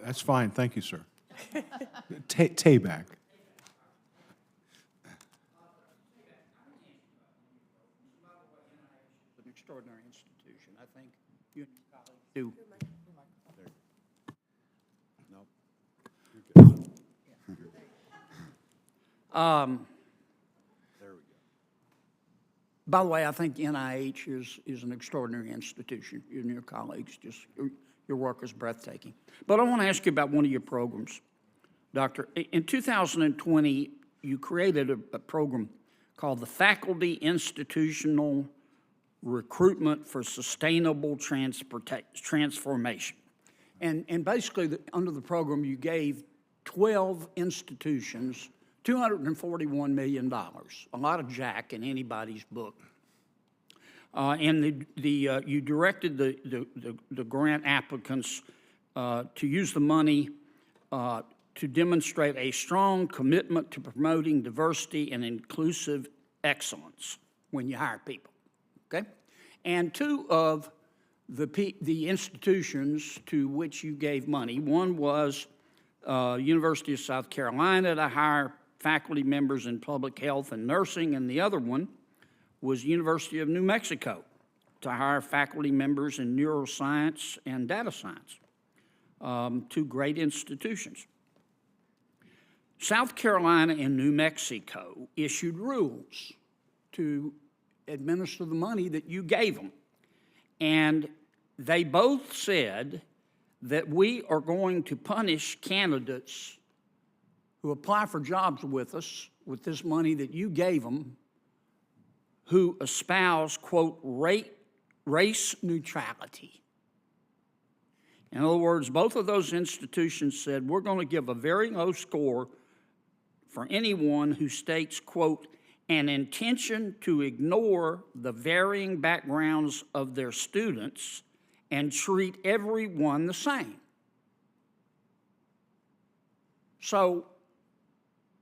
That's fine, thank you, sir. Tabak. An extraordinary institution. I think you and your colleagues do. By the way, I think NIH is an extraordinary institution. You and your colleagues, just your work is breathtaking. But I want to ask you about one of your programs, Doctor. In 2020, you created a program called the Faculty Institutional Recruitment for Sustainable Transformation. And basically, under the program, you gave 12 institutions $241 million, a lot of jack in anybody's book. And you directed the grant applicants to use the money to demonstrate a strong commitment to promoting diversity and inclusive excellence when you hire people, okay? And two of the institutions to which you gave money, one was University of South Carolina to hire faculty members in public health and nursing, and the other one was University of New Mexico to hire faculty members in neuroscience and data science, two great institutions. South Carolina and New Mexico issued rules to administer the money that you gave them, and they both said that we are going to punish candidates who apply for jobs with us with this money that you gave them, who espouse, quote, race neutrality. In other words, both of those institutions said, we're going to give a very low score for anyone who states, quote, an intention to ignore the varying backgrounds of their students and treat everyone the same. So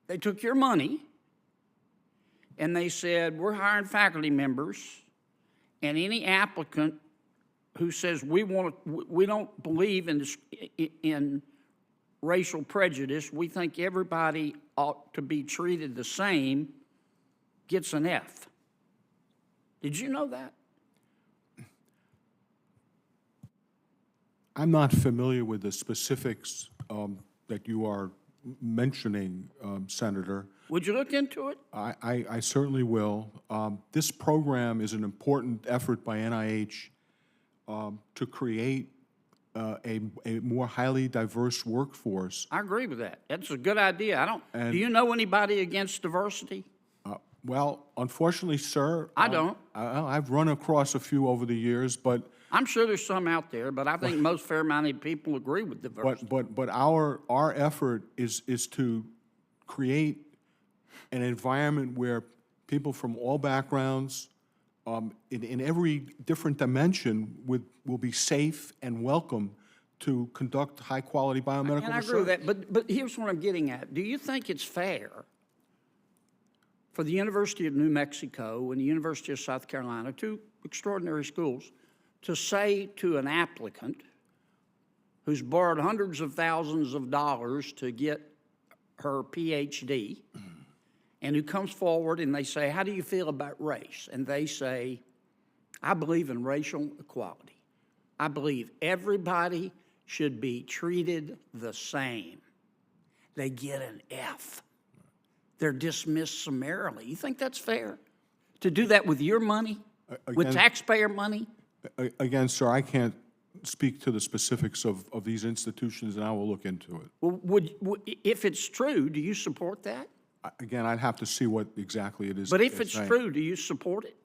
they took your money and they said, we're hiring faculty members, and any applicant who says we don't believe in racial prejudice, we think everybody ought to be treated the same, gets an F. Did you know that? I'm not familiar with the specifics that you are mentioning, Senator. Would you look into it? I certainly will. This program is an important effort by NIH to create a more highly diverse workforce. I agree with that. That's a good idea. Do you know anybody against diversity? Well, unfortunately, sir, I don't. I've run across a few over the years, but I'm sure there's some out there, but I think most fair-minded people agree with diversity. but our effort is to create an environment where people from all backgrounds, in every different dimension, will be safe and welcome to conduct high-quality biomedical research. And I agree with that, but here's what I'm getting at. Do you think it's fair for the University of New Mexico and the University of South Carolina, two extraordinary schools, to say to an applicant who's borrowed hundreds of thousands of dollars to get her PhD, and who comes forward and they say, how do you feel about race? And they say, I believe in racial equality. I believe everybody should be treated the same. They get an F. They're dismissed summarily. You think that's fair? To do that with your money? With taxpayer money? Again, sir, I can't speak to the specifics of these institutions, and I will look into it. Well, if it's true, do you support that? Again, I'd have to see what exactly it is. But if it's true, do you support it?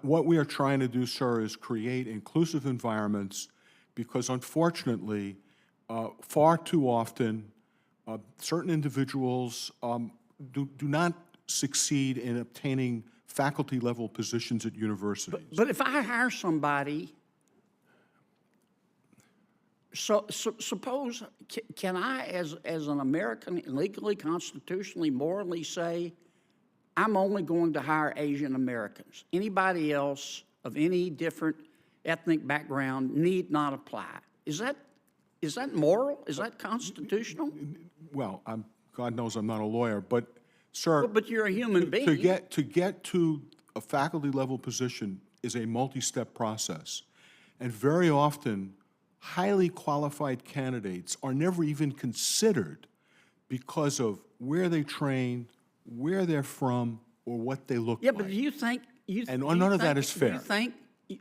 What we are trying to do, sir, is create inclusive environments, because unfortunately, far too often, certain individuals do not succeed in obtaining faculty-level positions at universities. But if I hire somebody, suppose, can I, as an American, legally, constitutionally, morally say, I'm only going to hire Asian Americans. Anybody else of any different ethnic background need not apply. Is that Is that moral? Is that constitutional? Well, God knows I'm not a lawyer, but, sir. But you're a human being. To get to a faculty level position is a multi-step process. And very often, highly qualified candidates are never even considered because of where they trained, where they're from, or what they look Yeah, like. but do you think, And none of that is do fair. you think,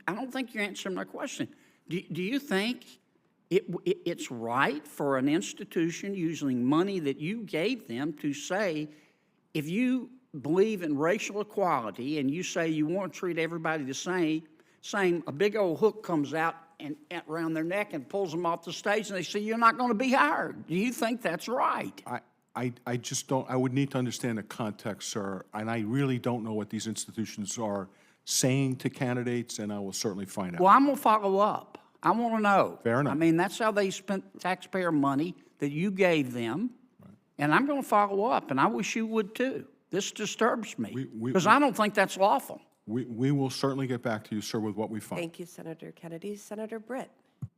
I don't think you're answering my question. Do you think it's right for an institution using money that you gave them to say, if you believe in racial equality and you say you want to treat everybody the same, a big old hook comes out and around their neck and pulls them off the stage and they say, you're not going to be hired. Do you think that's right? I just don't, I would need to understand the context, sir, and I really don't know what these institutions are saying to candidates, and I will certainly find out. Well, I'm going to follow up. I want to know. Fair enough. I mean, that's how they spent taxpayer money that you gave them, and I'm going to follow up, and I wish you would too. This disturbs me, because I don't think that's lawful. We will certainly get back to you, sir, with what we find. Thank you, Senator Kennedy. Senator Britt.